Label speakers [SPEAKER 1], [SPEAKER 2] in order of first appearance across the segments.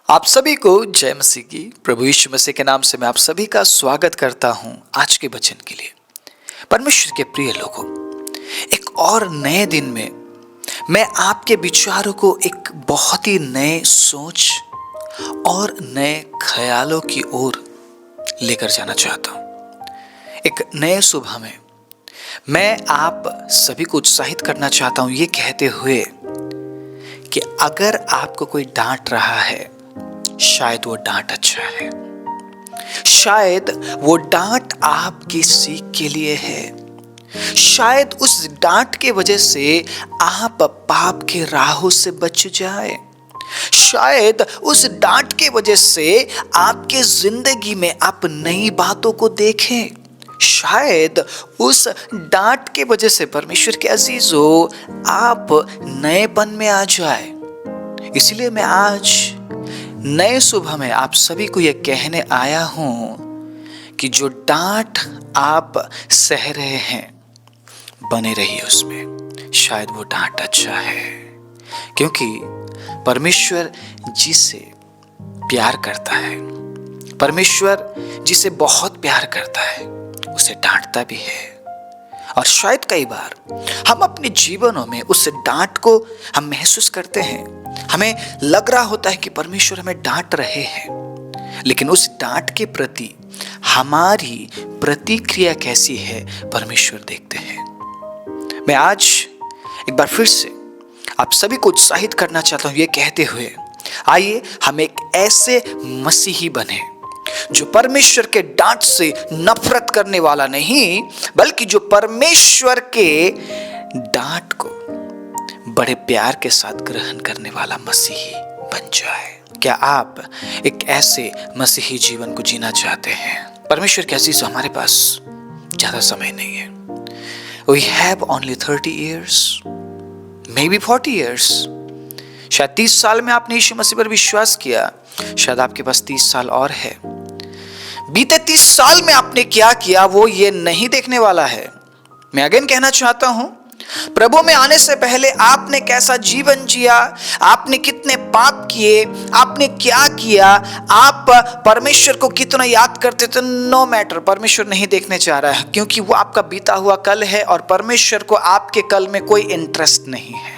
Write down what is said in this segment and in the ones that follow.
[SPEAKER 1] आप सभी को जय मसीह की। प्रभु यीशु मसीह के नाम से मैं आप सभी का स्वागत करता हूं आज के वचन के लिए। परमेश्वर के प्रिय लोगों, एक और नए दिन में मैं आपके विचारों को एक बहुत ही नए सोच और नए ख्यालों की ओर लेकर जाना चाहता हूं। एक नए सुबह में मैं आप सभी को उत्साहित करना चाहता हूं, ये कहते हुए कि अगर आपको कोई डांट रहा है, शायद वो डांट अच्छा है, शायद वो डांट आपकी सीख के लिए है, शायद उस डांट के वजह से आप पाप के राहों से बच जाए, शायद उस डांट के वजह से आपके जिंदगी में आप नई बातों को देखें, शायद उस डांट के वजह से परमेश्वर के अजीजों आप नएपन में आ जाए। इसलिए मैं आज नए सुबह में आप सभी को यह कहने आया हूं कि जो डांट आप सह रहे हैं, बने रहिए उसमें, शायद वो डांट अच्छा है, क्योंकि परमेश्वर जिसे प्यार करता है, परमेश्वर जिसे बहुत प्यार करता है, उसे डांटता भी है। और शायद कई बार हम अपने जीवनों में उस डांट को हम महसूस करते हैं, हमें लग रहा होता है कि परमेश्वर हमें डांट रहे हैं, लेकिन उस डांट के प्रति हमारी प्रतिक्रिया कैसी है परमेश्वर देखते हैं। मैं आज एक बार फिर से आप सभी को उत्साहित करना चाहता हूं, ये कहते हुए आइए हम एक ऐसे मसीही बने जो परमेश्वर के डांट से नफरत करने वाला नहीं, बल्कि जो परमेश्वर के डांट को बड़े प्यार के साथ ग्रहण करने वाला मसीही बन जाए। क्या आप एक ऐसे मसीही जीवन को जीना चाहते हैं? परमेश्वर के अजीज, हमारे पास ज्यादा समय नहीं है। We have only 30 years, maybe 40 years। शायद 30 साल में आपने यीशु मसीह पर विश्वास किया, शायद आपके पास 30 साल और है। बीते 30 साल में आपने क्या किया वो ये नहीं देखने वाला है। मैं अगेन कहना चाहता हूं, प्रभु में आने से पहले आपने कैसा जीवन जिया, आपने कितने पाप किए, आपने क्या किया, आप परमेश्वर को कितना याद करते थे, नो मैटर, परमेश्वर नहीं देखने चाह रहा है, क्योंकि वो आपका बीता हुआ कल है और परमेश्वर को आपके कल में कोई इंटरेस्ट नहीं है।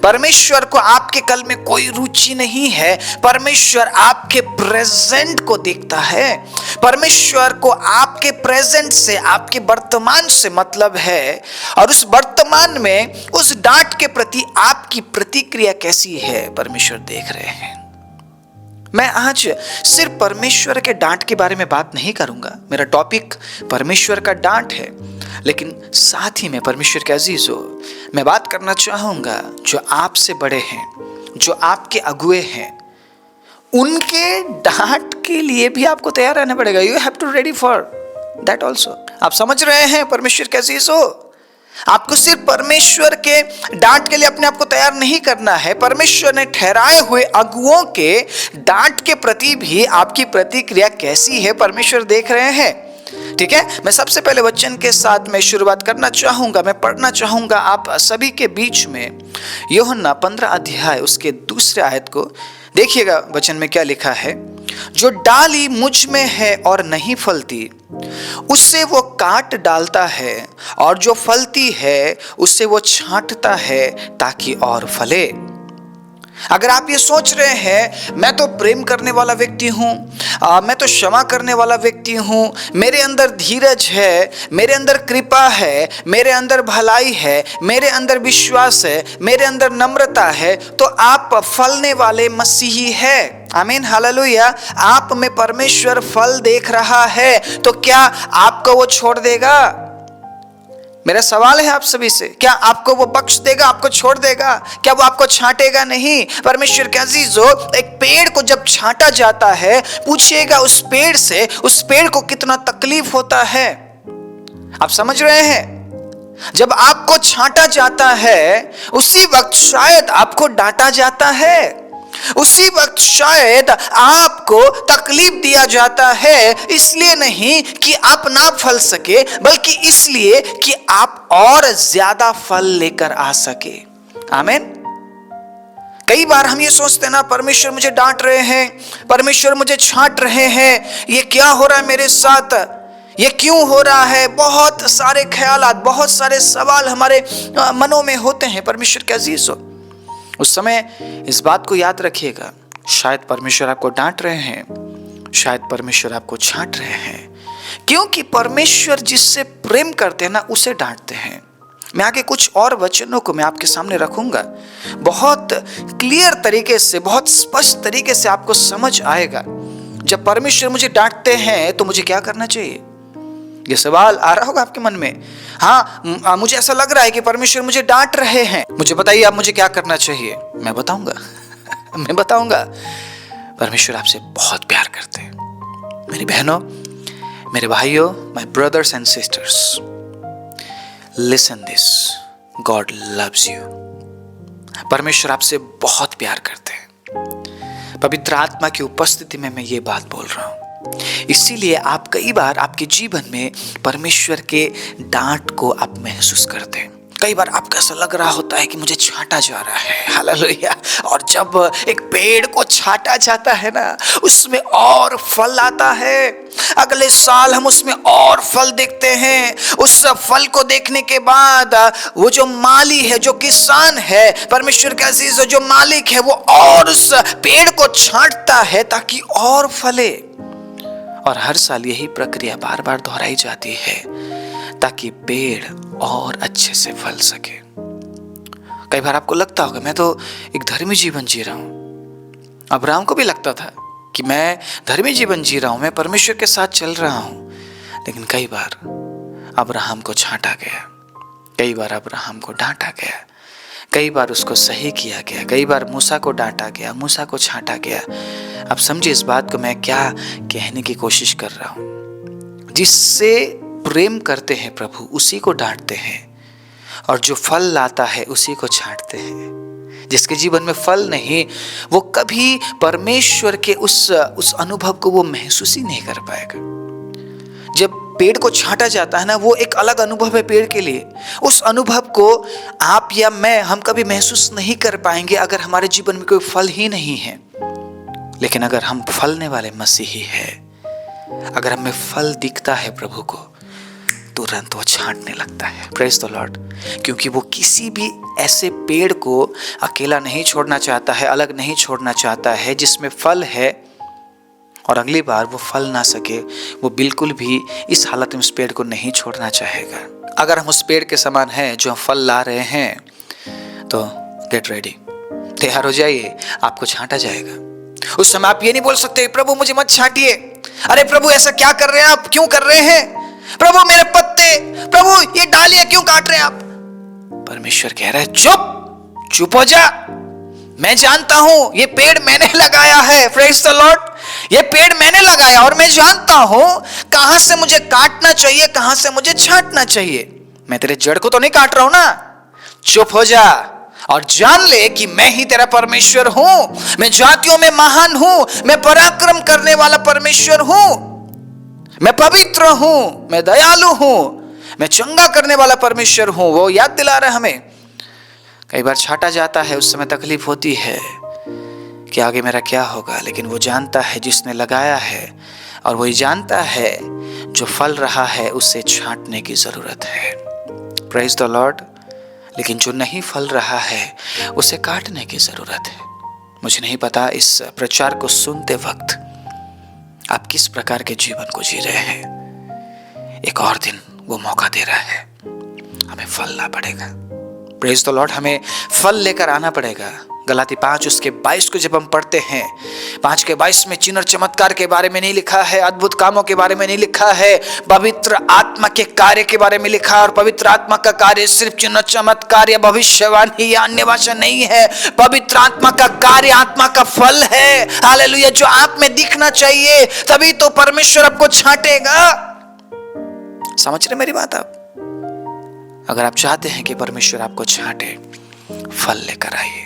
[SPEAKER 1] परमेश्वर को आपके कल में कोई रुचि नहीं है। परमेश्वर आपके प्रेजेंट को देखता है। परमेश्वर को आपके प्रेजेंट से, आपके वर्तमान से मतलब है, और उस वर्तमान में उस डांट के प्रति आपकी प्रतिक्रिया कैसी है परमेश्वर देख रहे हैं। मैं आज सिर्फ परमेश्वर के डांट के बारे में बात नहीं करूंगा, मेरा टॉपिक परमेश्वर का डांट है, लेकिन साथ ही में परमेश्वर के अजीजों, मैं बात करना चाहूंगा जो आपसे बड़े हैं, जो आपके अगुए हैं, उनके डांट के लिए भी आपको तैयार रहना पड़ेगा। You have to ready for that also. आप समझ रहे हैं परमेश्वर के अजीजों, आपको सिर्फ परमेश्वर के डांट के लिए अपने आप को तैयार नहीं करना है, परमेश्वर ने ठहराए हुए अगुओं के डांट के प्रति भी आपकी प्रतिक्रिया कैसी है परमेश्वर देख रहे हैं। ठीक है, मैं सबसे पहले वचन के साथ में शुरुआत करना चाहूंगा। मैं पढ़ना चाहूंगा आप सभी के बीच में यूहन्ना 15 अध्याय उसके 2 आयत को देखिएगा। वचन में क्या लिखा है? जो डाली मुझ में है और नहीं फलती, उससे वो काट डालता है, और जो फलती है उससे वो छांटता है ताकि और फले। अगर आप ये सोच रहे हैं मैं तो प्रेम करने वाला व्यक्ति हूँ, मैं तो क्षमा करने वाला व्यक्ति हूँ, मेरे अंदर धीरज है, मेरे अंदर कृपा है, मेरे अंदर भलाई है, मेरे अंदर विश्वास है, मेरे अंदर नम्रता है, तो आप फलने वाले मसीही है। आमीन, हालेलुया। आप में परमेश्वर फल देख रहा है, तो क्या आपको वो छोड़ देगा? मेरा सवाल है आप सभी से, क्या आपको वो बख्श देगा, आपको छोड़ देगा? क्या वो आपको छांटेगा? नहीं। परमेश्वर के अजीजों, एक पेड़ को जब छांटा जाता है, पूछिएगा उस पेड़ से, उस पेड़ को कितना तकलीफ होता है। आप समझ रहे हैं? जब आपको छांटा जाता है, उसी वक्त शायद आपको डांटा जाता है, उसी वक्त शायद आपको तकलीफ दिया जाता है, इसलिए नहीं कि आप ना फल सके, बल्कि इसलिए कि आप और ज्यादा फल लेकर आ सके। आमीन। कई बार हम ये सोचते हैं ना, परमेश्वर मुझे डांट रहे हैं, परमेश्वर मुझे छांट रहे हैं, ये क्या हो रहा है मेरे साथ, ये क्यों हो रहा है। बहुत सारे ख्यालात, बहुत सारे सवाल हमारे मनों में होते हैं। परमेश्वर के अजीज हो, उस समय इस बात को याद रखिएगा, शायद परमेश्वर आपको डांट रहे हैं, शायद परमेश्वर आपको छांट रहे हैं, क्योंकि परमेश्वर जिससे प्रेम करते हैं ना उसे डांटते हैं। मैं आगे कुछ और वचनों को मैं आपके सामने रखूंगा, बहुत क्लियर तरीके से, बहुत स्पष्ट तरीके से आपको समझ आएगा। जब परमेश्वर मुझे डांटते हैं तो मुझे क्या करना चाहिए। ये सवाल आ रहा होगा आपके मन में, हाँ मुझे ऐसा लग रहा है कि परमेश्वर मुझे डांट रहे हैं, मुझे बताइए आप मुझे क्या करना चाहिए। मैं बताऊंगा मैं बताऊंगा। परमेश्वर आपसे बहुत प्यार करते हैं। मेरी बहनों, मेरे भाइयों, my brothers and sisters, listen this, God loves you. परमेश्वर आपसे बहुत प्यार करते हैं। पवित्र आत्मा की उपस्थिति में मैं ये बात बोल रहा हूं। इसीलिए आप कई बार आपके जीवन में परमेश्वर के डांट को आप महसूस करते हैं। कई बार आपको ऐसा लग रहा होता है कि मुझे छांटा जा रहा है, हालेलुया। और जब एक पेड़ को छांटा जाता है ना, उसमें और फल आता है। अगले साल हम उसमें और फल देखते हैं। उस फल को देखने के बाद वो जो माली है, जो किसान है, परमेश्वर का अजीज जो मालिक है, वो और उस पेड़ को छांटता है ताकि और फले। और हर साल यही प्रक्रिया बार बार दोहराई जाती है ताकि पेड़ और अच्छे से फल सके। कई बार आपको लगता होगा मैं तो एक धर्मी जीवन जी रहा हूं। अब्राहम को भी लगता था कि मैं धर्मी जीवन जी रहा हूं, मैं परमेश्वर के साथ चल रहा हूं। लेकिन कई बार अब्राहम को छांटा गया, कई बार अब्राहम को डांटा गया, कई बार उसको सही किया गया, कई बार मूसा को डांटा गया, मूसा को छांटा गया। अब समझिए इस बात को मैं क्या कहने की कोशिश कर रहा हूं। जिससे प्रेम करते हैं प्रभु उसी को डांटते हैं, और जो फल लाता है उसी को छांटते हैं। जिसके जीवन में फल नहीं, वो कभी परमेश्वर के उस अनुभव को वो महसूस ही नहीं कर पाएगा। जब पेड़ को छांटा जाता है ना, वो एक अलग अनुभव है पेड़ के लिए। उस अनुभव को आप या मैं, हम कभी महसूस नहीं कर पाएंगे अगर हमारे जीवन में कोई फल ही नहीं है। लेकिन अगर हम फलने वाले मसीही हैं, अगर हमें फल दिखता है प्रभु को, तुरंत वो छांटने लगता है। Praise the Lord. क्योंकि वो किसी भी ऐसे पेड़ को अकेला नहीं छोड़ना चाहता है, अलग नहीं छोड़ना चाहता है जिसमें फल है और अगली बार वो फल ना सके। वो बिल्कुल भी इस हालत में उस पेड़ को नहीं छोड़ना चाहेगा। अगर हम उस पेड़ के समान हैं जो हम फल ला रहे हैं, तो गेट रेडी, तैयार हो जाइए, आपको छांटा जाएगा। उस समय आप ये नहीं बोल सकते प्रभु मुझे मत छांटिए, अरे प्रभु ऐसा क्या कर रहे हैं आप, क्यों कर रहे हैं प्रभु, मेरे पत्ते, प्रभु ये डालियां क्यों काट रहे हैं आप। परमेश्वर कह रहा है चुप, चुप हो जा, मैं जानता हूं ये पेड़ मैंने लगाया है। Praise the Lord. ये पेड़ मैंने लगाया और मैं जानता हूं कहां से मुझे काटना चाहिए, कहां से मुझे छांटना चाहिए। मैं तेरे जड़ को तो नहीं काट रहा हूं ना। चुप हो जा और जान ले कि मैं ही तेरा परमेश्वर हूं। मैं जातियों में महान हूं, मैं पराक्रम करने वाला परमेश्वर हूं, मैं पवित्र हूं, मैं दयालु हूं, मैं चंगा करने वाला परमेश्वर हूं। वो याद दिला रहा है हमें। कई बार छांटा जाता है, उस समय तकलीफ होती है कि आगे मेरा क्या होगा, लेकिन वो जानता है जिसने लगाया है, और वही जानता है जो फल रहा है उसे छांटने की जरूरत है। Praise the Lord. लेकिन जो नहीं फल रहा है उसे काटने की जरूरत है। मुझे नहीं पता इस प्रचार को सुनते वक्त आप किस प्रकार के जीवन को जी रहे हैं। एक और दिन वो मौका दे रहा है, हमें फल ला पड़ेगा। Praise the Lord. हमें फल लेकर आना पड़ेगा। गलाती 5 उसके 22 को जब हम पढ़ते हैं, 5 के 22 में चिन्ह और चमत्कार के बारे में नहीं लिखा है, अद्भुत कामों के बारे में नहीं लिखा है, पवित्र आत्मा के कार्य के बारे में लिखा है। और पवित्र आत्मा का कार्य सिर्फ चिन्ह चमत्कार या भविष्यवाणी या अन्य भाषा नहीं है। पवित्र आत्मा का कार्य आत्मा का फल है, हालेलुया, जो आप में दिखना चाहिए, तभी तो परमेश्वर आपको छांटेगा। समझ रहे मेरी बात आप? अगर आप चाहते हैं कि परमेश्वर आपको छांटे, फल लेकर आइए,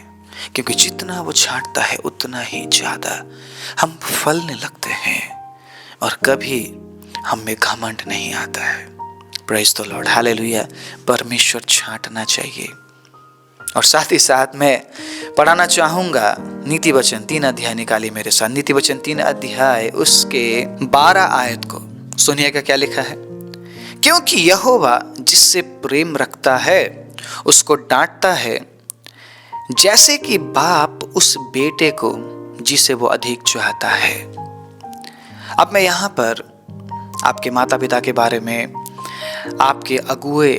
[SPEAKER 1] क्योंकि जितना वो छांटता है उतना ही ज्यादा हम फलने लगते हैं और कभी हम में घमंड नहीं आता है। Praise the Lord, hallelujah. परमेश्वर छांटना चाहिए। और साथ ही साथ मैं पढ़ाना चाहूंगा नीति वचन 3 अध्याय निकालिए मेरे साथ। नीति वचन 3 अध्याय उसके 12 आयत को सुनिएगा क्या लिखा है। क्योंकि यहोवा जिससे प्रेम रखता है उसको डांटता है, जैसे कि बाप उस बेटे को जिसे वो अधिक चाहता है। अब मैं यहाँ पर आपके माता पिता के बारे में, आपके अगुए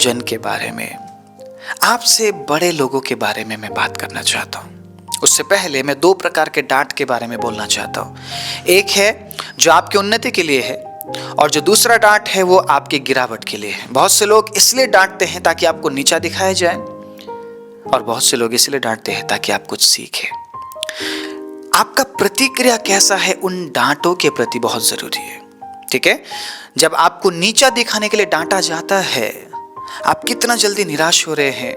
[SPEAKER 1] जन के बारे में, आपसे बड़े लोगों के बारे में मैं बात करना चाहता हूँ। उससे पहले मैं 2 प्रकार के डांट के बारे में बोलना चाहता हूँ। एक है जो आपकी उन्नति के लिए है, और जो दूसरा डांट है वो आपके गिरावट के लिए है। बहुत से लोग इसलिए डांटते हैं ताकि आपको नीचा दिखाया जाए, और बहुत से लोग इसलिए डांटते हैं ताकि आप कुछ सीखें। आपका प्रतिक्रिया कैसा है उन डांटों के प्रति बहुत जरूरी है। ठीक है, जब आपको नीचा दिखाने के लिए डांटा जाता है, आप कितना जल्दी निराश हो रहे हैं,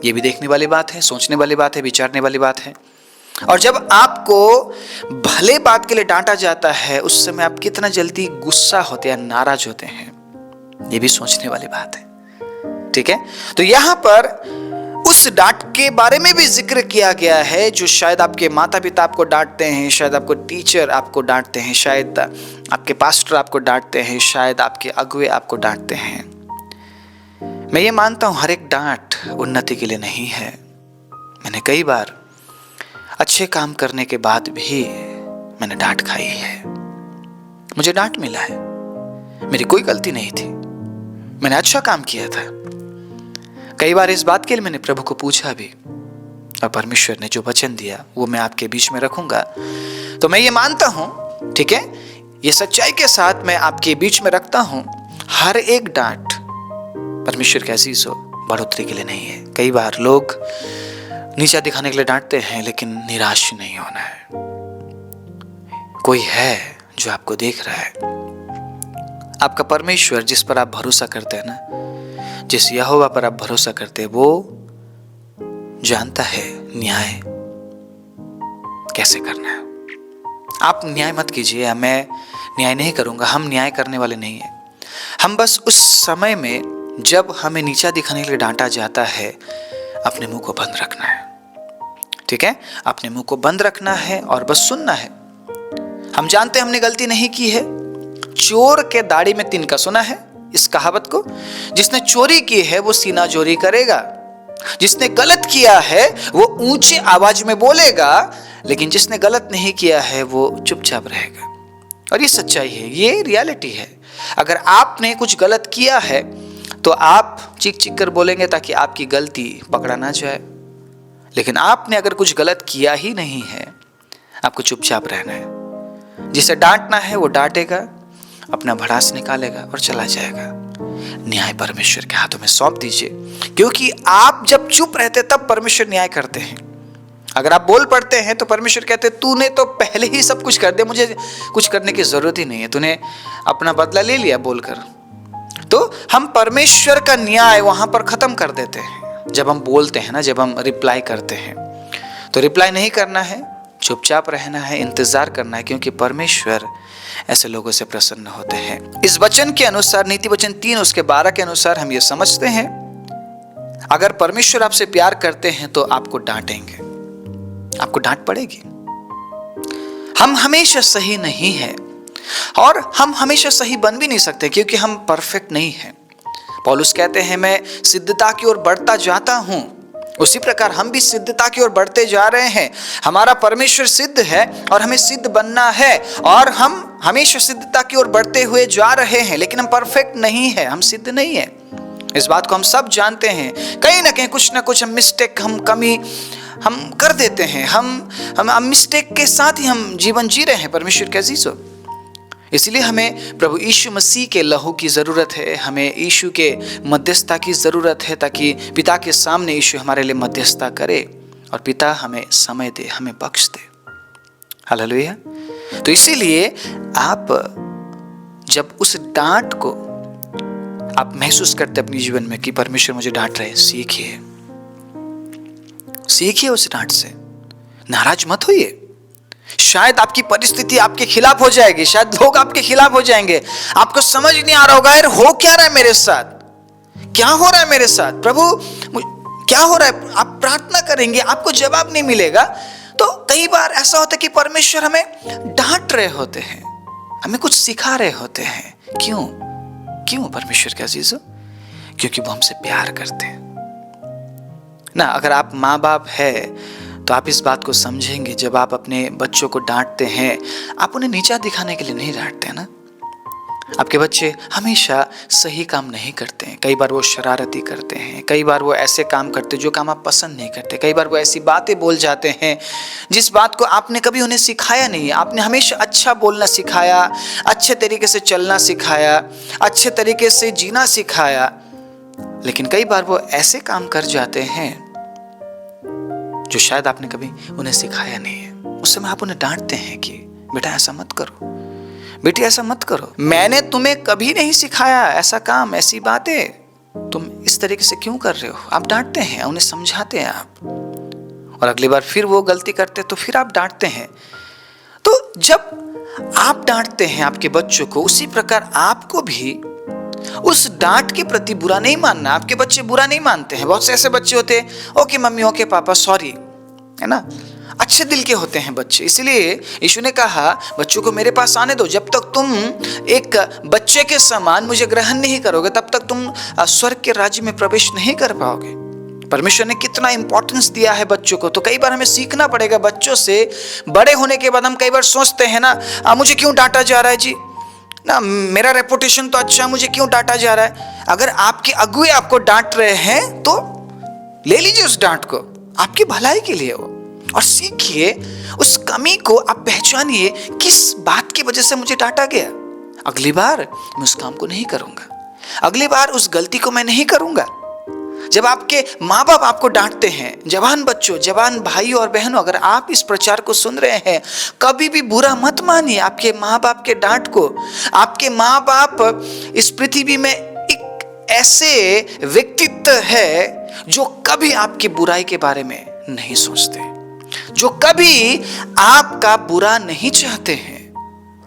[SPEAKER 1] ये भी देखने वाली बात है, सोचने वाली बात है, विचारने वाली बात है। और जब आपको भले बात के लिए डांटा जाता है, उस समय आप कितना जल्दी गुस्सा होते हैं, नाराज होते हैं, ये भी सोचने वाली बात है। ठीक है, तो यहां पर उस डांट के बारे में भी जिक्र किया गया है जो शायद आपके माता पिता आपको डांटते हैं, शायद आपको टीचर आपको डांटते हैं, शायद आपके पास्टर आपको डांटते हैं, शायद आपके अगुए आपको डांटते हैं। मैं ये मानता हूं हर एक डांट उन्नति के लिए नहीं है। मैंने कई बार अच्छे काम करने के बाद भी मैंने डांट खाई है, मुझे डांट मिला है, मेरी कोई गलती नहीं थी, मैंने अच्छा काम किया था। कई बार इस बात के लिए मैंने प्रभु को पूछा भी, और परमेश्वर ने जो वचन दिया वो मैं आपके बीच में रखूंगा। तो मैं ये मानता हूं, ठीक है, ये सच्चाई के साथ मैं आपके बीच में रखता हूं, हर एक डांट परमेश्वर के अजीज हो बढ़ोतरी के लिए नहीं है। कई बार लोग नीचा दिखाने के लिए डांटते हैं, लेकिन निराश नहीं होना है। कोई है जो आपको देख रहा है। आपका परमेश्वर जिस पर आप भरोसा करते हैं ना, जिस यहोवा पर आप भरोसा करते हैं, वो जानता है न्याय कैसे करना है। आप न्याय मत कीजिए, मैं न्याय नहीं करूंगा, हम न्याय करने वाले नहीं हैं। हम बस उस समय में जब हमें नीचा दिखाने के लिए डांटा जाता है, अपने मुंह को बंद रखना है। ठीक है, अपने मुंह को बंद रखना है और बस सुनना है। हम जानते हैं हमने गलती नहीं की है। चोर के दाढ़ी में तिनका, सुना है इस कहावत को? जिसने चोरी की है वो सीना चोरी करेगा, जिसने गलत किया है वो ऊंची आवाज में बोलेगा, लेकिन जिसने गलत नहीं किया है वो चुपचाप रहेगा। और ये सच्चाई है, ये रियलिटी है। अगर आपने कुछ गलत किया है तो आप चीख चीख कर बोलेंगे ताकि आपकी गलती पकड़ा ना जाए, लेकिन आपने अगर कुछ गलत किया ही नहीं है, आपको चुपचाप रहना है। जिसे डांटना है वो डांटेगा, अपना भड़ास निकालेगा और चला जाएगा। न्याय परमेश्वर के हाथों में सौंप दीजिए, क्योंकि आप जब चुप रहते तब परमेश्वर न्याय करते हैं। अगर आप बोल पड़ते हैं तो परमेश्वर कहते हैं तूने तो पहले ही सब कुछ कर दिया, मुझे कुछ करने की जरूरत ही नहीं है, तूने अपना बदला ले लिया बोलकर। तो हम परमेश्वर का न्याय वहां पर खत्म कर देते हैं। जब हम बोलते हैं ना, जब हम रिप्लाई करते हैं, तो रिप्लाई नहीं करना है, चुपचाप रहना है, इंतजार करना है, क्योंकि परमेश्वर ऐसे लोगों से प्रसन्न होते हैं। इस वचन के अनुसार, नीति वचन 3 उसके 12 के अनुसार हम ये समझते हैं, अगर परमेश्वर आपसे प्यार करते हैं तो आपको डांटेंगे, आपको डांट पड़ेगी। हम हमेशा सही नहीं है, और हम हमेशा सही बन भी नहीं सकते, क्योंकि हम परफेक्ट नहीं हैं। पौलुस कहते हैं मैं सिद्धता की ओर बढ़ता जाता हूं, उसी प्रकार हम भी सिद्धता की ओर बढ़ते जा रहे हैं। हमारा परमेश्वर सिद्ध है और हमें सिद्ध बनना है, और हम हमेशा सिद्धता की ओर बढ़ते हुए जा रहे हैं, लेकिन हम परफेक्ट नहीं है, हम सिद्ध नहीं है। इस बात को हम सब जानते हैं। कहीं ना कहीं कुछ ना कुछ हम मिस्टेक, हम कमी हम कर देते हैं। हम मिस्टेक के साथ ही हम जीवन जी रहे हैं परमेश्वर के अजीजों। इसलिए हमें प्रभु यीशु मसीह के लहू की ज़रूरत है, हमें यीशु के मध्यस्थता की ज़रूरत है, ताकि पिता के सामने यीशु हमारे लिए मध्यस्थता करे और पिता हमें समय दे, हमें बख्श दे। हालेलुया। तो इसीलिए आप जब उस डांट को आप महसूस करते अपने जीवन में कि परमेश्वर मुझे डांट रहे, सीखिए उस डांट से, नाराज मत होइए। शायद आपकी परिस्थिति आपके खिलाफ हो जाएगी, शायद लोग आपके खिलाफ हो जाएंगे, आपको समझ नहीं आ रहा होगा यार हो क्या रहा है मेरे साथ, क्या हो रहा है मेरे साथ, प्रभु क्या हो रहा है? आप प्रार्थना करेंगे, आपको जवाब नहीं मिलेगा। तो कई बार ऐसा होता है कि परमेश्वर हमें डांट रहे होते हैं, हमें कुछ सिखा रहे होते हैं। क्यों? क्यों परमेश्वर के अजीजों? क्योंकि वो हमसे प्यार करते हैं ना। अगर आप माँ बाप है तो आप इस बात को समझेंगे, जब आप अपने बच्चों को डांटते हैं, आप उन्हें नीचा दिखाने के लिए नहीं डांटते हैं ना। आपके बच्चे हमेशा सही काम नहीं करते हैं, कई बार वो शरारती करते हैं, कई बार वो ऐसे काम करते हैं जो काम आप पसंद नहीं करते, कई बार वो ऐसी बातें बोल जाते हैं जिस बात को आपने कभी उन्हें सिखाया नहीं है। आपने हमेशा अच्छा बोलना सिखाया, अच्छे तरीके से चलना सिखाया, अच्छे तरीके से जीना सिखाया, लेकिन कई बार वो ऐसे काम कर जाते हैं जो शायद आपने कभी उन्हें सिखाया नहीं है। उस समय आप उन्हें डांटते हैं कि बेटा ऐसा मत करो, बेटी ऐसा मत करो, मैंने तुम्हें कभी नहीं सिखाया ऐसा काम, ऐसी बातें, तुम इस तरीके से क्यों कर रहे हो। आप डांटते हैं, उन्हें समझाते हैं आप, और अगली बार फिर वो गलती करते तो फिर आप डांटते हैं। तो जब आप डांटते हैं आपके बच्चों को, उसी प्रकार आपको भी उस डांट के प्रति बुरा नहीं मानना। आपके बच्चे बुरा नहीं मानते हैं। बहुत से ऐसे बच्चे होते हैं, ओके मम्मी, ओके पापा, सॉरी, है ना, अच्छे दिल के होते हैं बच्चे। इसलिए यीशु ने कहा बच्चों को मेरे पास आने दो, जब तक तुम एक बच्चे के समान मुझे ग्रहण नहीं करोगे तब तक तुम स्वर्ग के राज्य में प्रवेश नहीं कर पाओगे। परमेश्वर ने कितना इंपॉर्टेंस दिया है बच्चों को। तो कई बार हमें सीखना पड़ेगा बच्चों से। बड़े होने के बाद हम कई बार सोचते हैं ना, मुझे क्यों डांटा जा रहा है जी, ना मेरा रेपुटेशन तो अच्छा, मुझे क्यों डांटा जा रहा है। अगर आपके अगुए आपको डांट रहे हैं तो ले लीजिए उस डांट को, आपकी भलाई के लिए हो, और सीखिए उस कमी को। आप पहचानिए किस बात की वजह से मुझे डांटा गया। अगली बार मैं उस काम को नहीं करूंगा, अगली बार उस गलती को मैं नहीं करूंगा। जब आपके माँ बाप आपको डांटते हैं, जवान बच्चों, जवान भाइयों और बहनों, अगर आप इस प्रचार को सुन रहे हैं, कभी भी बुरा मत मानिए आपके माँ बाप के डांट को। आपके माँ बाप इस पृथ्वी में एक ऐसे व्यक्तित्व है जो कभी आपकी बुराई के बारे में नहीं सोचते, जो कभी आपका बुरा नहीं चाहते हैं,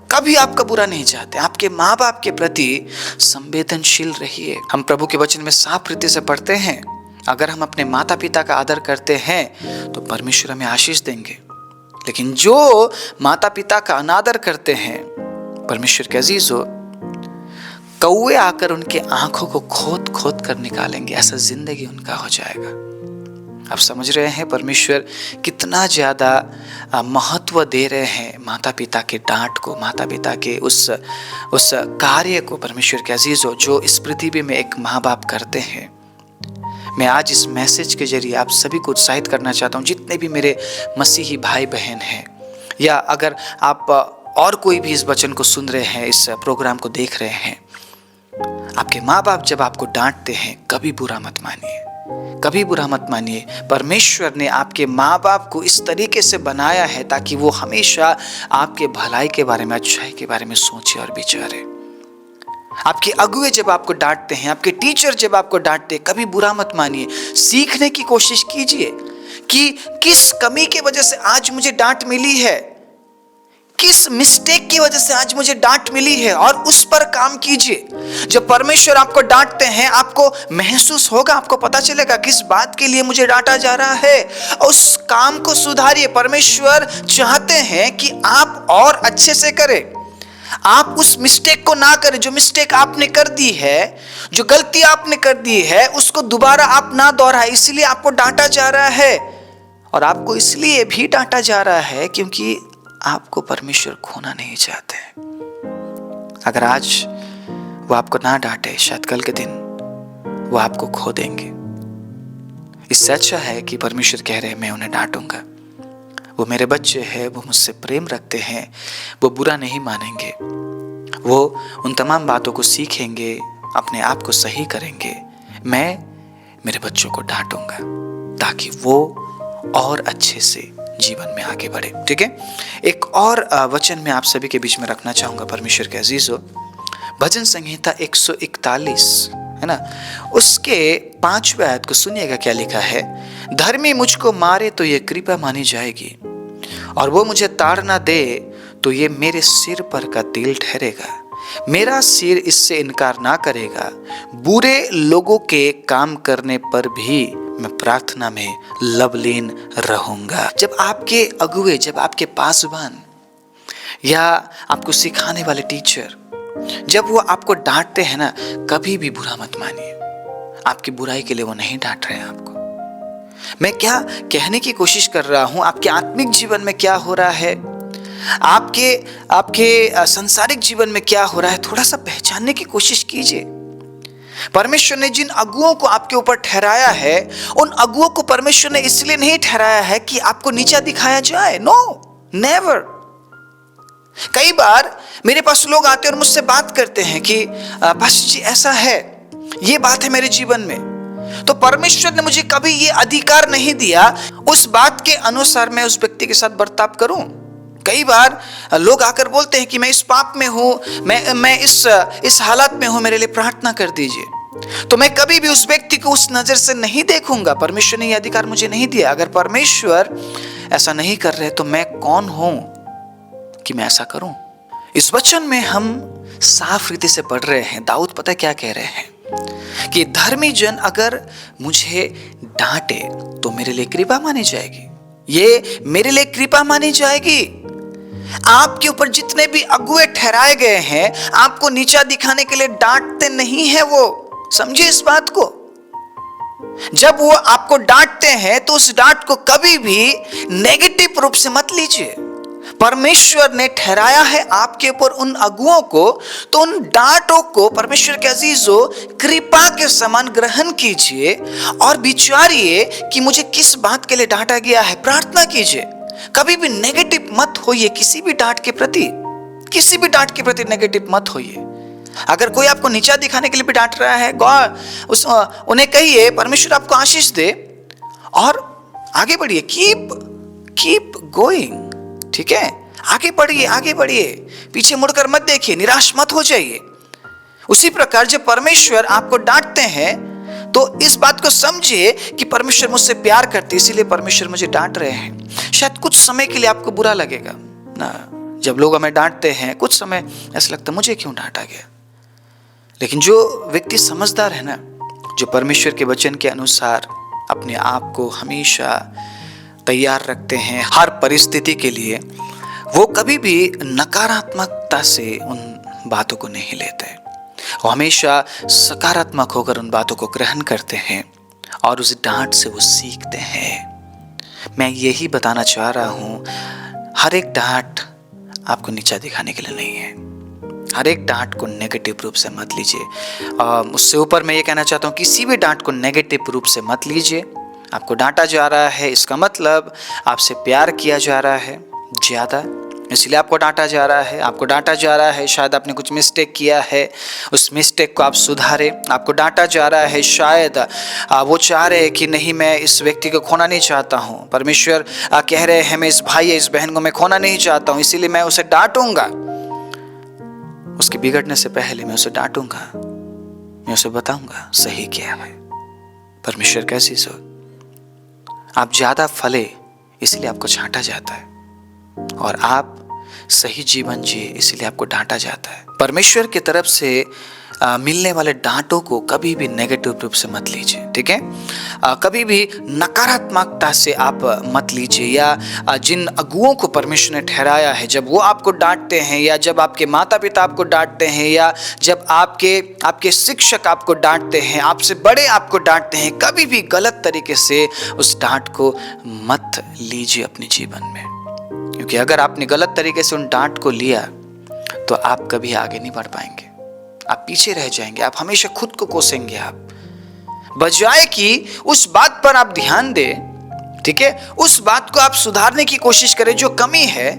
[SPEAKER 1] कभी आपका बुरा नहीं चाहते। आपके माँ बाप के प्रति संवेदनशील रहिए। हम प्रभु के वचन में साफ रीति से पढ़ते हैं, अगर हम अपने माता पिता का आदर करते हैं तो परमेश्वर हमें आशीष देंगे, लेकिन जो माता पिता का अनादर करते हैं, परमेश्वर के अजीजों, कौवे आकर उनके आंखों को खोद खोद कर निकालेंगे, ऐसा जिंदगी उनका हो जाएगा। आप समझ रहे हैं परमेश्वर कितना ज़्यादा महत्व दे रहे हैं माता पिता के डांट को, माता पिता के उस कार्य को। परमेश्वर के अजीजों, जो इस पृथ्वी में एक माँ बाप करते हैं, मैं आज इस मैसेज के जरिए आप सभी को उत्साहित करना चाहता हूँ, जितने भी मेरे मसीही भाई बहन हैं, या अगर आप और कोई भी इस वचन को सुन रहे हैं, इस प्रोग्राम को देख रहे हैं, आपके माँ बाप जब आपको डांटते हैं, कभी बुरा मत मानिए, कभी बुरा मत मानिए। परमेश्वर ने आपके माँ बाप को इस तरीके से बनाया है ताकि वो हमेशा आपके भलाई के बारे में, अच्छाई के बारे में सोचे और विचारे। आपके अगुए जब आपको डांटते हैं, आपके टीचर जब आपको डांटते हैं, कभी बुरा मत मानिए। सीखने की कोशिश कीजिए कि किस कमी की वजह से आज मुझे डांट मिली है, किस मिस्टेक की वजह से आज मुझे डांट मिली है, और उस पर काम कीजिए। जब परमेश्वर आपको डांटते हैं, आपको महसूस होगा, आपको पता चलेगा किस बात के लिए मुझे डांटा जा रहा है, उस काम को सुधारिए। परमेश्वर चाहते हैं कि आप और अच्छे से करें, आप उस मिस्टेक को ना करें। जो मिस्टेक आपने कर दी है, जो गलती आपने कर दी है, उसको दोबारा आप ना दोहराए। इसलिए आपको डांटा जा रहा है, और आपको इसलिए भी डांटा जा रहा है क्योंकि आपको परमेश्वर खोना नहीं चाहते। अगर आज वो आपको ना डांटे, शायद कल के दिन वो आपको खो देंगे। इससे अच्छा है कि परमेश्वर कह रहे हैं मैं उन्हें डांटूंगा, वो मेरे बच्चे हैं, वो मुझसे प्रेम रखते हैं, वो बुरा नहीं मानेंगे, वो उन तमाम बातों को सीखेंगे, अपने आप को सही करेंगे। मैं मेरे बच्चों को डांटूंगा ताकि वो और अच्छे से जीवन में आगे बढ़े। ठीक है, एक और वचन मैं आप सभी के बीच में रखना चाहूंगा परमेश्वर के अजीजों। भजन संहिता 141 है ना, उसके 5वें आयत को सुनिएगा क्या लिखा है। धर्मी मुझको मारे तो ये कृपा मानी जाएगी, और वो मुझे ताड़ ना दे तो ये मेरे सिर पर का तिल ठहरेगा। मेरा सिर इससे इनकार ना करेगा, बुरे लोगों के काम करने पर भी मैं प्रार्थना में लवलीन रहूंगा। जब आपके अगुए, जब आपके पासवान या आपको सिखाने वाले टीचर, जब वो आपको डांटते हैं ना, कभी भी बुरा मत मानिए। आपकी बुराई के लिए वो नहीं डांट रहे हैं आपको। मैं क्या कहने की कोशिश कर रहा हूं, आपके आत्मिक जीवन में क्या हो रहा है, आपके सांसारिक जीवन में क्या हो रहा है, थोड़ा सा पहचानने की कोशिश कीजिए। परमेश्वर ने जिन अगुओं को आपके ऊपर ठहराया है, उन अगुओं को परमेश्वर ने इसलिए नहीं ठहराया है कि आपको नीचा दिखाया जाए। No, never. कई बार मेरे पास लोग आते हैं और मुझसे बात करते हैं कि पास्टर जी ऐसा है, ये बात है मेरे जीवन में, तो परमेश्वर ने मुझे कभी ये अधिकार नहीं दिया उस बात के अनुसार मैं उस व्यक्ति के साथ बर्ताव करूं। कई बार लोग आकर बोलते हैं कि मैं इस पाप में हूं, मैं इस हालत में हूं, मेरे लिए प्रार्थना कर दीजिए। तो मैं कभी भी उस व्यक्ति को उस नजर से नहीं देखूंगा। परमेश्वर ने यह अधिकार मुझे नहीं दिया। अगर परमेश्वर ऐसा नहीं कर रहे तो मैं कौन हूं कि मैं ऐसा करूं। इस वचन में हम साफ रीति से पढ़ रहे हैं, दाऊद पता क्या कह रहे हैं कि धर्मी जन अगर मुझे डांटे तो मेरे लिए कृपा मानी जाएगी, ये मेरे लिए कृपा मानी जाएगी। आपके ऊपर जितने भी अगुए ठहराए गए हैं, आपको नीचा दिखाने के लिए डांटते नहीं है वो। समझिए इस बात को। जब वो आपको डांटते हैं तो उस डांट को कभी भी नेगेटिव रूप से मत लीजिए। परमेश्वर ने ठहराया है आपके ऊपर उन अगुओं को, तो उन डांटों को परमेश्वर के अजीजों कृपा के समान ग्रहण कीजिए और विचारिए कि मुझे किस बात के लिए डांटा गया है। प्रार्थना कीजिए। कभी भी नेगेटिव मत होइए किसी भी डांट के प्रति, किसी भी डांट के प्रति नेगेटिव मत होइए। अगर कोई आपको नीचा दिखाने के लिए भी डांट रहा है, उन्हें कहिए परमेश्वर आपको आशीष दे और आगे बढ़िए। Keep going. ठीक है, आगे बढ़िए, आगे बढ़िए, पीछे मुड़कर मत देखिए, निराश मत हो जाइए। उसी प्रकार जब परमेश्वर आपको डांटते हैं तो इस बात को समझिए कि परमेश्वर मुझसे प्यार करते, इसीलिए परमेश्वर मुझे डांट रहे हैं। शायद कुछ समय के लिए आपको बुरा लगेगा ना, जब लोग हमें डांटते हैं, कुछ समय ऐसा लगता है मुझे क्यों डांटा गया। लेकिन जो व्यक्ति समझदार है ना, जो परमेश्वर के वचन के अनुसार अपने आप को हमेशा तैयार रखते हैं हर परिस्थिति के लिए, वो कभी भी नकारात्मकता से उन बातों को नहीं लेते। वो हमेशा सकारात्मक होकर उन बातों को ग्रहण करते हैं और उस डांट से वो सीखते हैं। मैं यही बताना चाह रहा हूं, हर एक डांट आपको नीचा दिखाने के लिए नहीं है। हर एक डांट को नेगेटिव रूप से मत लीजिए। उससे ऊपर मैं ये कहना चाहता हूँ, किसी भी डांट को नेगेटिव रूप से मत लीजिए। आपको डांटा जा रहा है, इसका मतलब आपसे प्यार किया जा रहा है ज़्यादा, इसलिए आपको डांटा जा रहा है। आपको डांटा जा रहा है, शायद आपने कुछ मिस्टेक किया है, उस मिस्टेक को आप सुधारें। आपको डांटा जा रहा है, शायद वो चाह रहे हैं कि नहीं, मैं इस व्यक्ति को खोना नहीं चाहता हूँ। परमेश्वर कह रहे हैं मैं इस भाई या इस बहन को मैं खोना नहीं चाहता हूँ, इसीलिए मैं उसे डांटूंगा। उसके बिगड़ने से पहले मैं उसे डांटूंगा, मैं उसे बताऊंगा सही क्या है। परमेश्वर कैसी सोच, आप ज्यादा फले इसलिए आपको छांटा जाता है, और आप सही जीवन जिए इसलिए आपको डांटा जाता है। परमेश्वर की तरफ से मिलने वाले डांटों को कभी भी नेगेटिव रूप से मत लीजिए। ठीक है, कभी भी नकारात्मकता से आप मत लीजिए। या जिन अगुओं को परमेश्वर ने ठहराया है, जब वो आपको डांटते हैं, या जब आपके माता पिता आपको डांटते हैं, या जब आपके शिक्षक आपको डांटते हैं, आपसे बड़े आपको डांटते हैं, कभी भी गलत तरीके से उस डांट को मत लीजिए अपने जीवन में। क्योंकि अगर आपने गलत तरीके से उन डांट को लिया तो आप कभी आगे नहीं बढ़ पाएंगे, आप पीछे रह जाएंगे, आप हमेशा खुद को कोसेंगे। आप बजाय कि उस बात पर आप ध्यान दें, ठीक है, उस बात को आप सुधारने की कोशिश करें जो कमी है,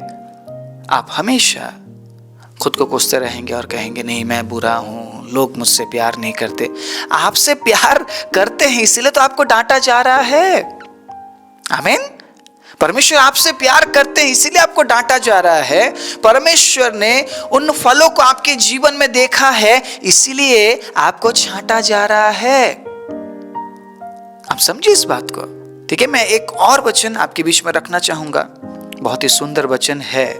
[SPEAKER 1] आप हमेशा खुद को कोसते रहेंगे और कहेंगे नहीं मैं बुरा हूं, लोग मुझसे प्यार नहीं करते। आपसे प्यार करते हैं इसीलिए तो आपको डांटा जा रहा है। आमीन। परमेश्वर आपसे प्यार करते हैं इसीलिए आपको डांटा जा रहा है। परमेश्वर ने उन फलों को आपके जीवन में देखा है इसीलिए आपको छांटा जा रहा है। आप समझिए इस बात को। ठीक है, मैं एक और वचन आपके बीच में रखना चाहूंगा, बहुत ही सुंदर वचन है,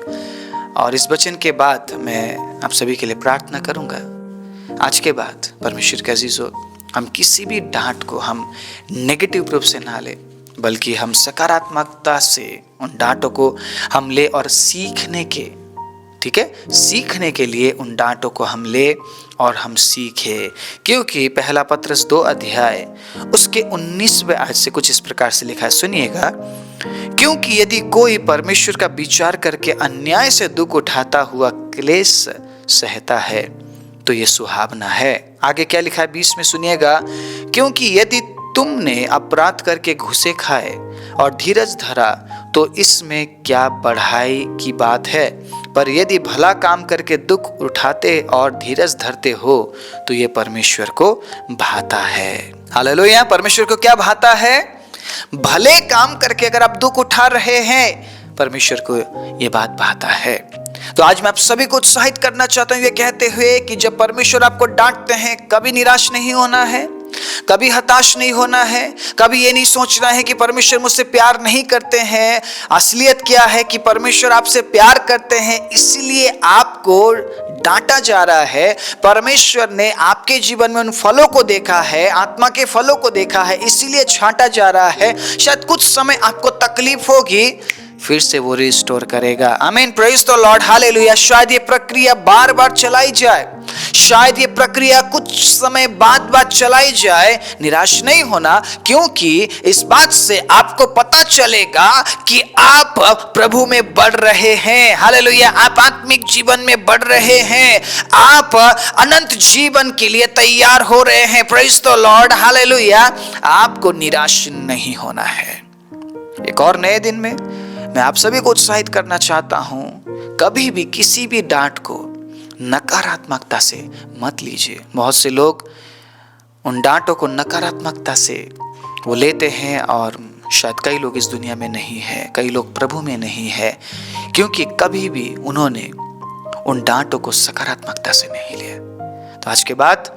[SPEAKER 1] और इस वचन के बाद मैं आप सभी के लिए प्रार्थना करूंगा। आज के बाद परमेश्वर के अजीजों, हम किसी भी डांट को हम नेगेटिव रूप से ना ले, बल्कि हम सकारात्मकता से उन डांटों को हम ले और सीखने के, ठीक है, सीखने के लिए उन डांटों को हम ले और हम सीखे। क्योंकि पहला पत्रस 2 अध्याय उसके 19वें आयत से कुछ इस प्रकार से लिखा है, सुनिएगा। क्योंकि यदि कोई परमेश्वर का विचार करके अन्याय से दुख उठाता हुआ क्लेश सहता है तो ये सुहावना है। आगे क्या लिखा है 20 में, सुनिएगा। क्योंकि यदि तुमने अपराध करके घूसे खाए और धीरज धरा तो इसमें क्या बढ़ाई की बात है, पर यदि भला काम करके दुख उठाते और धीरज धरते हो तो ये परमेश्वर को भाता है। हालेलुया। परमेश्वर को क्या भाता है? भले काम करके अगर आप दुख उठा रहे हैं, परमेश्वर को ये बात भाता है। तो आज मैं आप सभी को उत्साहित करना चाहता हूं ये कहते हुए कि जब परमेश्वर आपको डांटते हैं, कभी निराश नहीं होना है, कभी हताश नहीं होना है, कभी ये नहीं सोचना है कि परमेश्वर मुझसे प्यार नहीं करते हैं। असलियत क्या है कि परमेश्वर आपसे प्यार करते हैं, इसलिए आपको डांटा जा रहा है। परमेश्वर ने आपके जीवन में उन फलों को देखा है, आत्मा के फलों को देखा है, इसीलिए छांटा जा रहा है। शायद कुछ समय आपको तकलीफ होगी, फिर से वो रिस्टोर करेगा। आमीन, प्रेज द लॉर्ड, हालेलुया। शायद ये प्रक्रिया बार बार चलाई जाए, शायद ये प्रक्रिया कुछ समय बाद चलाई जाए, निराश नहीं होना, क्योंकि इस बात से आपको पता चलेगा कि आप प्रभु में बढ़ रहे हैं। हालेलुया। आप आत्मिक जीवन में बढ़ रहे हैं, आप अनंत जीवन के लिए तैयार हो रहे हैं। Praise the Lord, hallelujah. आपको निराश नहीं होना है। एक और नए दिन में मैं आप सभी को उत्साहित करना चाहता हूं, कभी भी किसी भी डांट को नकारात्मकता से मत लीजिए। बहुत से लोग उन डांटों को नकारात्मकता से वो लेते हैं, और शायद कई लोग इस दुनिया में नहीं है, कई लोग प्रभु में नहीं है, क्योंकि कभी भी उन्होंने उन डांटों को सकारात्मकता से नहीं लिया। तो आज के बाद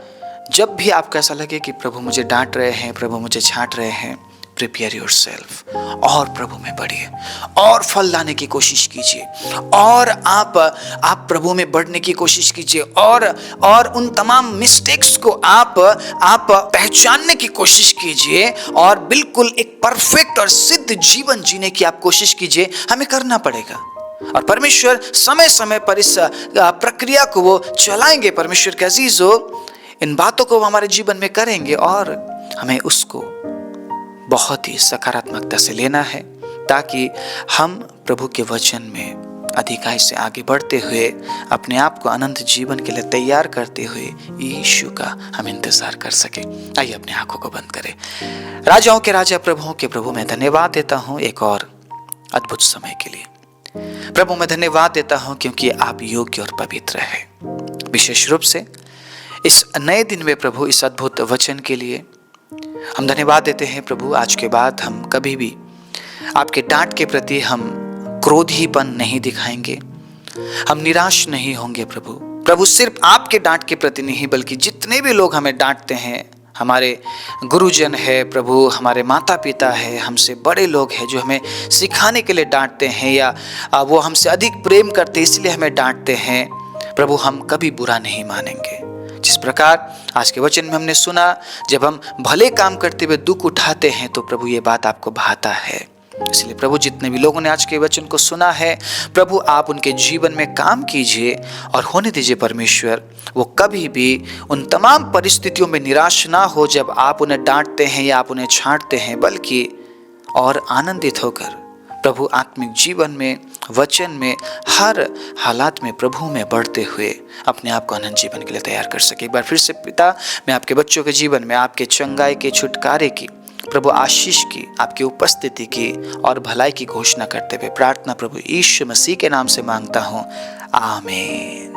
[SPEAKER 1] जब भी आपको ऐसा लगे कि प्रभु मुझे डांट रहे हैं, प्रभु मुझे छांट रहे हैं, प्रिपेयर योरसेल्फ और प्रभु में बढ़िए और फल लाने की कोशिश कीजिए, और आप प्रभु में बढ़ने की कोशिश कीजिए, और उन तमाम मिस्टेक्स को आप पहचानने की कोशिश कीजिए, और बिल्कुल एक परफेक्ट और सिद्ध जीवन जीने की आप कोशिश कीजिए। हमें करना पड़ेगा, और परमेश्वर समय समय पर इस प्रक्रिया को वो चलाएंगे। परमेश्वर के अजीजों, इन बातों को हमारे जीवन में करेंगे, और हमें उसको बहुत ही सकारात्मकता से लेना है, ताकि हम प्रभु के वचन में अधिकाई से आगे बढ़ते हुए अपने आप को अनंत जीवन के लिए तैयार करते हुए यीशु का हम इंतजार कर सके। आइए अपने आंखों को बंद करें। राजाओं के राजा, प्रभुओं के प्रभु, मैं धन्यवाद देता हूँ एक और अद्भुत समय के लिए। प्रभु मैं धन्यवाद देता हूँ क्योंकि आप योग्य और पवित्र है। विशेष रूप से इस नए दिन में प्रभु, इस अद्भुत वचन के लिए हम धन्यवाद देते हैं प्रभु। आज के बाद हम कभी भी आपके डांट के प्रति हम क्रोधीपन नहीं दिखाएंगे, हम निराश नहीं होंगे प्रभु। सिर्फ आपके डांट के प्रति नहीं, बल्कि जितने भी लोग हमें डांटते हैं, हमारे गुरुजन है प्रभु, हमारे माता पिता है, हमसे बड़े लोग हैं जो हमें सिखाने के लिए डांटते हैं, या वो हमसे अधिक प्रेम करते हैं इसलिए हमें डांटते हैं प्रभु, हम कभी बुरा नहीं मानेंगे। जिस प्रकार आज के वचन में हमने सुना, जब हम भले काम करते हुए दुख उठाते हैं तो प्रभु ये बात आपको भाता है। इसलिए प्रभु, जितने भी लोगों ने आज के वचन को सुना है प्रभु, आप उनके जीवन में काम कीजिए और होने दीजिए परमेश्वर, वो कभी भी उन तमाम परिस्थितियों में निराश ना हो जब आप उन्हें डांटते हैं या आप उन्हें छांटते हैं, बल्कि और आनंदित होकर प्रभु आत्मिक जीवन में, वचन में, हर हालात में प्रभु में बढ़ते हुए अपने आप को अनंत जीवन के लिए तैयार कर सके। एक बार फिर से पिता, मैं आपके बच्चों के जीवन में आपके चंगाई के, छुटकारे की, प्रभु आशीष की, आपकी उपस्थिति की और भलाई की घोषणा करते हुए प्रार्थना प्रभु यीशु मसीह के नाम से मांगता हूँ, आमीन।